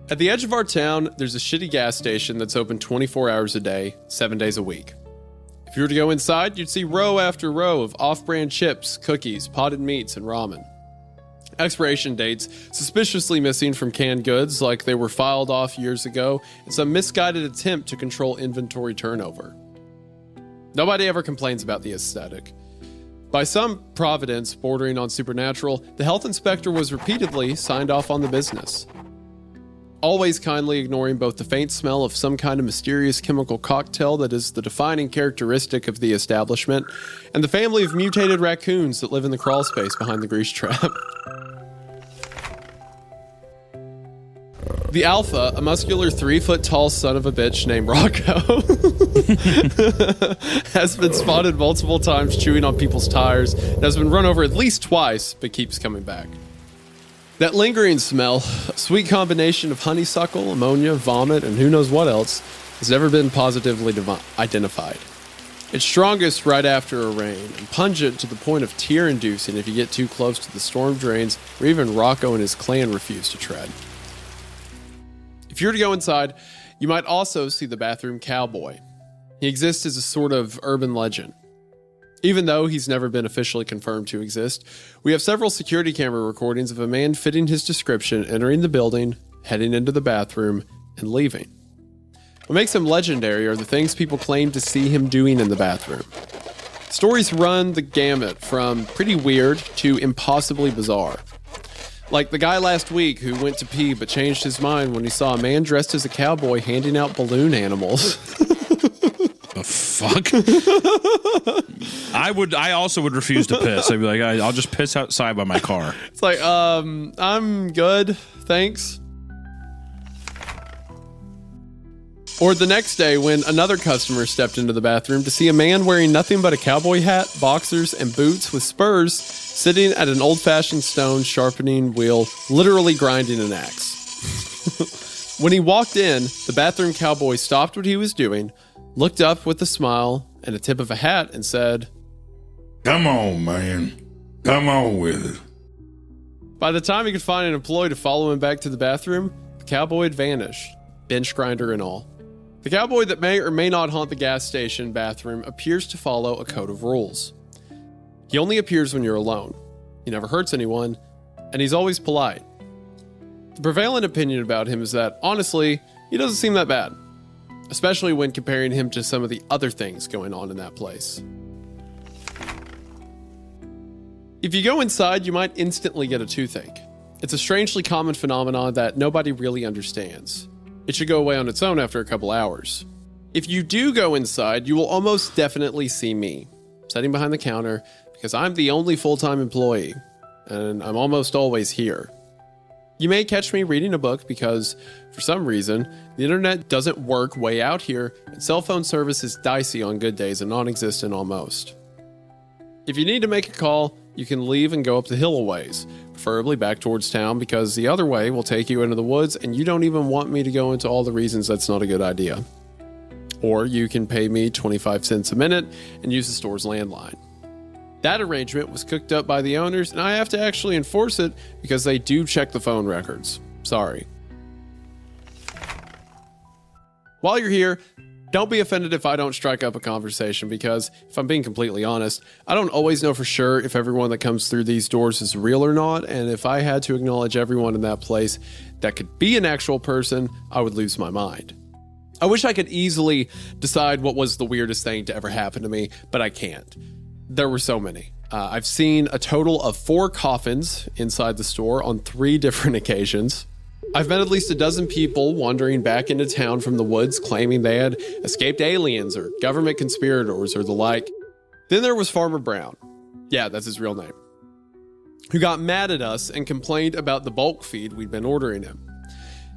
At the edge of our town, there's a shitty gas station that's open 24 hours a day, 7 days a week. If you were to go inside, you'd see row after row of off-brand chips, cookies, potted meats, and ramen. Expiration dates suspiciously missing from canned goods like they were filed off years ago, and some misguided attempt to control inventory turnover. Nobody ever complains about the aesthetic. By some providence bordering on supernatural, the health inspector was repeatedly signed off on the business. Always kindly ignoring both the faint smell of some kind of mysterious chemical cocktail that is the defining characteristic of the establishment, and the family of mutated raccoons that live in the crawl space behind the grease trap. The Alpha, a muscular 3-foot-tall son of a bitch named Rocco, has been spotted multiple times chewing on people's tires and has been run over at least twice, but keeps coming back. That lingering smell, a sweet combination of honeysuckle, ammonia, vomit, and who knows what else, has never been positively identified. It's strongest right after a rain, and pungent to the point of tear-inducing if you get too close to the storm drains where even Rocco and his clan refuse to tread. If you were to go inside, you might also see the bathroom cowboy. He exists as a sort of urban legend. Even though he's never been officially confirmed to exist, we have several security camera recordings of a man fitting his description entering the building, heading into the bathroom, and leaving. What makes him legendary are the things people claim to see him doing in the bathroom. Stories run the gamut from pretty weird to impossibly bizarre. Like the guy last week who went to pee but changed his mind when he saw a man dressed as a cowboy handing out balloon animals. The fuck? I also would refuse to piss. I'd be like, I'll just piss outside by my car. It's like, I'm good, thanks. Or the next day when another customer stepped into the bathroom to see a man wearing nothing but a cowboy hat, boxers, and boots with spurs sitting at an old-fashioned stone sharpening wheel, literally grinding an axe. When he walked in, the bathroom cowboy stopped what he was doing, looked up with a smile and a tip of a hat and said, "Come on, man. Come on with it." By the time he could find an employee to follow him back to the bathroom, the cowboy had vanished, bench grinder and all. The cowboy that may or may not haunt the gas station bathroom appears to follow a code of rules. He only appears when you're alone. He never hurts anyone, and he's always polite. The prevalent opinion about him is that, honestly, he doesn't seem that bad, especially when comparing him to some of the other things going on in that place. If you go inside, you might instantly get a toothache. It's a strangely common phenomenon that nobody really understands. It should go away on its own after a couple hours. If you do go inside, you will almost definitely see me, sitting behind the counter, because I'm the only full-time employee, and I'm almost always here. You may catch me reading a book because, for some reason, the internet doesn't work way out here, and cell phone service is dicey on good days and non-existent on most. If you need to make a call, you can leave and go up the hill a ways, preferably back towards town, because the other way will take you into the woods, and you don't even want me to go into all the reasons that's not a good idea. Or you can pay me 25 cents a minute and use the store's landline. That arrangement was cooked up by the owners, and I have to actually enforce it because they do check the phone records. Sorry. While you're here, don't be offended if I don't strike up a conversation because, if I'm being completely honest, I don't always know for sure if everyone that comes through these doors is real or not, and if I had to acknowledge everyone in that place that could be an actual person, I would lose my mind. I wish I could easily decide what was the weirdest thing to ever happen to me, but I can't. There were so many. I've seen a total of 4 coffins inside the store on 3 different occasions. I've met at least a dozen people wandering back into town from the woods claiming they had escaped aliens or government conspirators or the like. Then there was Farmer Brown. Yeah, that's his real name. Who got mad at us and complained about the bulk feed we'd been ordering him.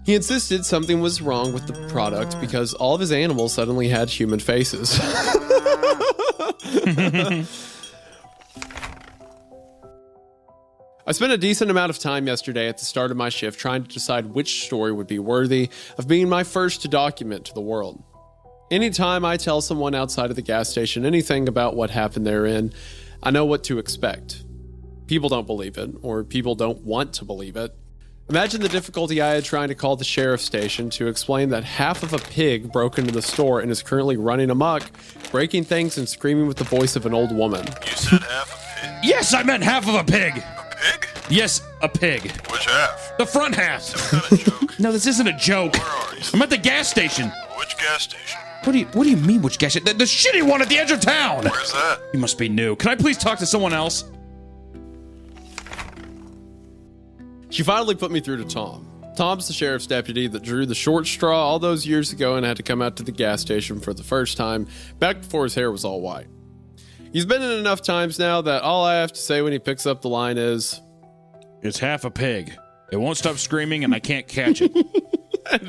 He insisted something was wrong with the product because all of his animals suddenly had human faces. I spent a decent amount of time yesterday at the start of my shift trying to decide which story would be worthy of being my first to document to the world. Anytime I tell someone outside of the gas station anything about what happened therein, I know what to expect. People don't believe it, or people don't want to believe it. Imagine the difficulty I had trying to call the sheriff's station to explain that half of a pig broke into the store and is currently running amok, breaking things and screaming with the voice of an old woman. You said half a pig? Yes, I meant half of a pig. A pig? Yes, a pig. Which half? The front half. Some kind of joke. No, this isn't a joke. Where are you? I'm at the gas station. Which gas station? What do you mean, which gas station? The shitty one at the edge of town. Where's that? You must be new. Can I please talk to someone else? She finally put me through to Tom. Tom's the sheriff's deputy that drew the short straw all those years ago and had to come out to the gas station for the first time, back before his hair was all white. He's been in enough times now that all I have to say when he picks up the line is, It's half a pig. It won't stop screaming and I can't catch it. and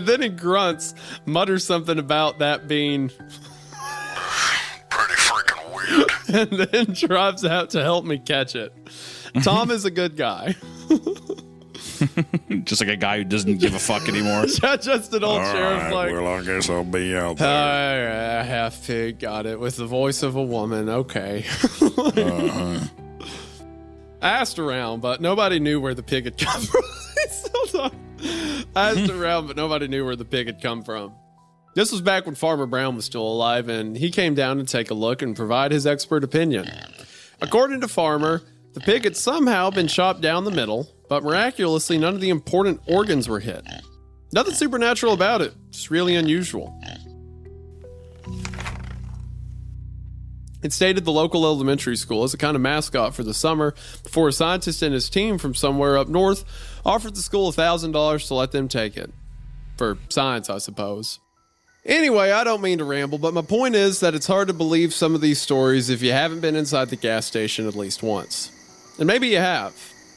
then he grunts, mutters something about that being, Pretty freaking weird. and then drives out to help me catch it. Tom is a good guy. Just like a guy who doesn't give a fuck anymore. Just an old sheriff like, well, I guess I'll be out there. half pig, got it, with the voice of a woman, okay. I asked around, but nobody knew where the pig had come from. I asked around, but nobody knew where the pig had come from. This was back when Farmer Brown was still alive, and he came down to take a look and provide his expert opinion. According to Farmer, the pig had somehow been chopped down the middle, but miraculously none of the important organs were hit. Nothing supernatural about it, just really unusual. It stated the local elementary school as a kind of mascot for the summer before a scientist and his team from somewhere up north offered the school $1,000 to let them take it. For science, I suppose. Anyway, I don't mean to ramble, but my point is that it's hard to believe some of these stories if you haven't been inside the gas station at least once. And maybe you have.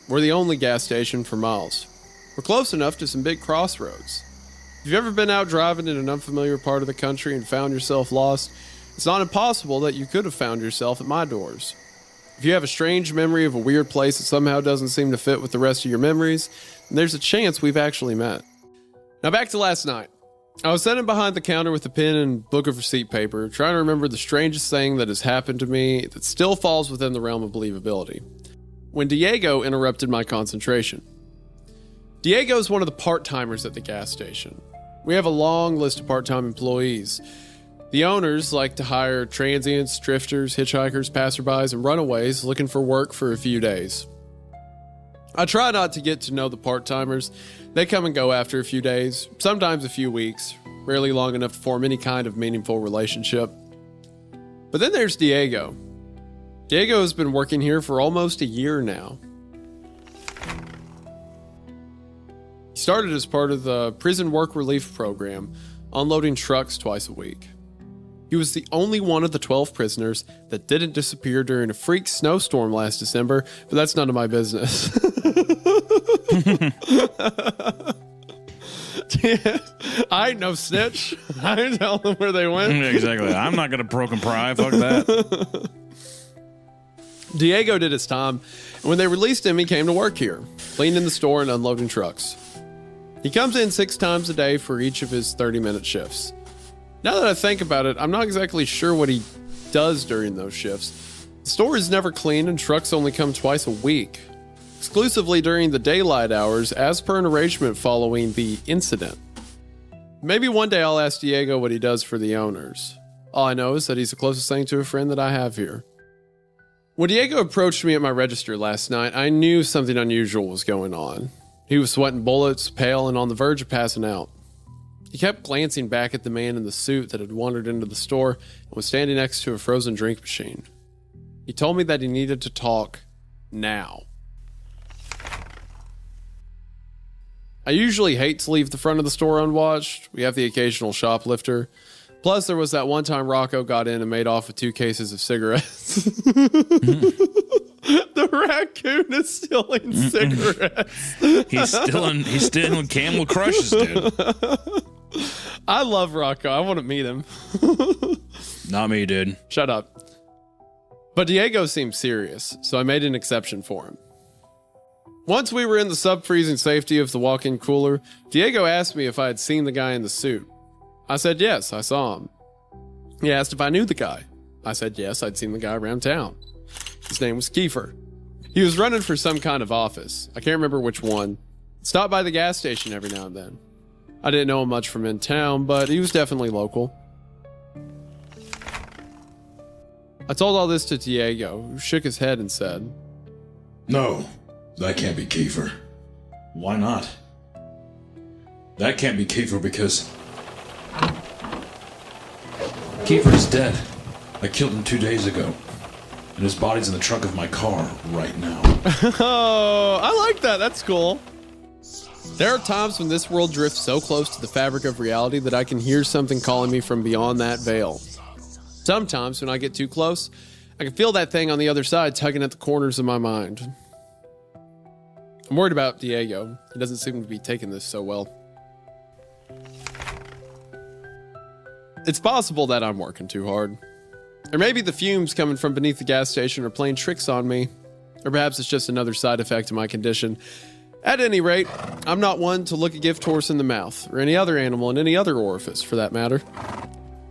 We're the only gas station for miles. We're close enough to some big crossroads. If you've ever been out driving in an unfamiliar part of the country and found yourself lost, it's not impossible that you could have found yourself at my doors. If you have a strange memory of a weird place that somehow doesn't seem to fit with the rest of your memories, then there's a chance we've actually met. Now back to last night. I was sitting behind the counter with a pen and book of receipt paper, trying to remember the strangest thing that has happened to me that still falls within the realm of believability, when Diego interrupted my concentration. Diego is one of the part-timers at the gas station. We have a long list of part-time employees. The owners like to hire transients, drifters, hitchhikers, passerbys, and runaways looking for work for a few days. I try not to get to know the part-timers. They come and go after a few days, sometimes a few weeks, rarely long enough to form any kind of meaningful relationship. But then there's Diego. Diego has been working here for almost a year now. He started as part of the prison work relief program, unloading trucks twice a week. He was the only one of the 12 prisoners that didn't disappear during a freak snowstorm last December, but that's none of my business. I ain't no snitch. I ain't telling them where they went. Exactly. I'm not going to broken pry. Fuck that. Diego did his time, and when they released him, he came to work here, cleaning the store and unloading trucks. He comes in 6 times a day for each of his 30-minute shifts. Now that I think about it, I'm not exactly sure what he does during those shifts. The store is never clean and trucks only come twice a week, exclusively during the daylight hours as per an arrangement following the incident. Maybe one day I'll ask Diego what he does for the owners. All I know is that he's the closest thing to a friend that I have here. When Diego approached me at my register last night, I knew something unusual was going on. He was sweating bullets, pale, and on the verge of passing out. He kept glancing back at the man in the suit that had wandered into the store and was standing next to a frozen drink machine. He told me that he needed to talk now. I usually hate to leave the front of the store unwatched. We have the occasional shoplifter. Plus, there was that one time Rocco got in and made off with 2 cases of cigarettes. The raccoon is stealing cigarettes. He's stealing Camel Crushes, dude. I love Rocco. I want to meet him. Not me, dude. Shut up. But Diego seemed serious, so I made an exception for him. Once we were in the sub-freezing safety of the walk-in cooler, Diego asked me if I had seen the guy in the suit. I said yes, I saw him. He asked if I knew the guy. I said yes, I'd seen the guy around town. His name was Kiefer. He was running for some kind of office. I can't remember which one. Stopped by the gas station every now and then. I didn't know him much from in town, but he was definitely local. I told all this to Diego, who shook his head and said, No, that can't be Kiefer. Why not? That can't be Kiefer because Kiefer's dead. I killed him 2 days ago. And his body's in the trunk of my car right now. Oh, I like that. That's cool. There are times when this world drifts so close to the fabric of reality that I can hear something calling me from beyond that veil. Sometimes when I get too close, I can feel that thing on the other side tugging at the corners of my mind. I'm worried about Diego. He doesn't seem to be taking this so well. It's possible that I'm working too hard. Or maybe the fumes coming from beneath the gas station are playing tricks on me. Or perhaps it's just another side effect of my condition. At any rate, I'm not one to look a gift horse in the mouth, or any other animal in any other orifice, for that matter.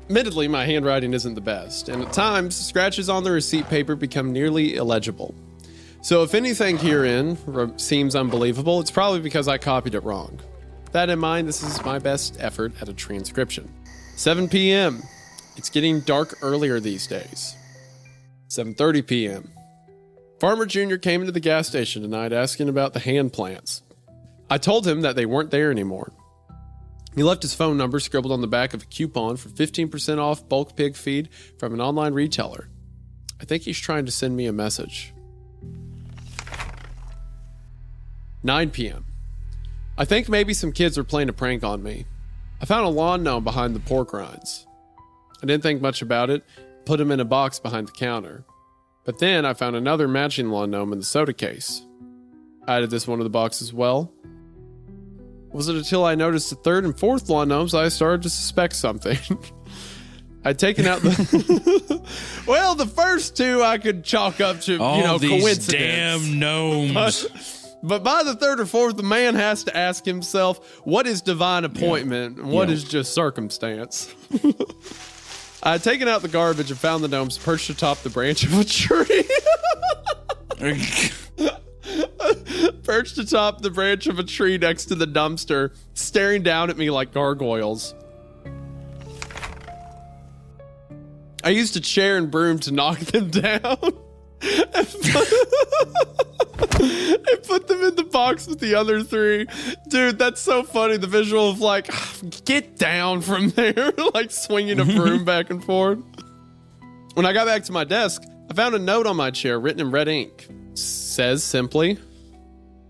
Admittedly, my handwriting isn't the best, and at times, scratches on the receipt paper become nearly illegible. So if anything herein seems unbelievable, it's probably because I copied it wrong. With that in mind, this is my best effort at a transcription. 7 p.m. It's getting dark earlier these days. 7:30 p.m. Farmer Jr. came into the gas station tonight asking about the hand plants. I told him that they weren't there anymore. He left his phone number scribbled on the back of a coupon for 15% off bulk pig feed from an online retailer. I think he's trying to send me a message. 9 p.m. I think maybe some kids are playing a prank on me. I found a lawn gnome behind the pork rinds. I didn't think much about it, put him in a box behind the counter. But then I found another matching lawn gnome in the soda case. I added this one to the box as well. Was it until I noticed the third and fourth lawn gnomes I started to suspect something. I'd taken out the... Well, the first two I could chalk up to, these coincidence. damn gnomes. But by the third or fourth, the man has to ask himself, what is divine appointment and what is just circumstance? I had taken out the garbage and found the gnomes perched atop the branch of a tree. Perched atop the branch of a tree next to the dumpster, staring down at me like gargoyles. I used a chair and broom to knock them down. And put them in the box with the other three. Dude, that's so funny. The visual of like, get down from there, like swinging a broom back and forth. When I got back to my desk, I found a note on my chair written in red ink. Says simply,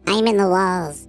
I'm in the walls.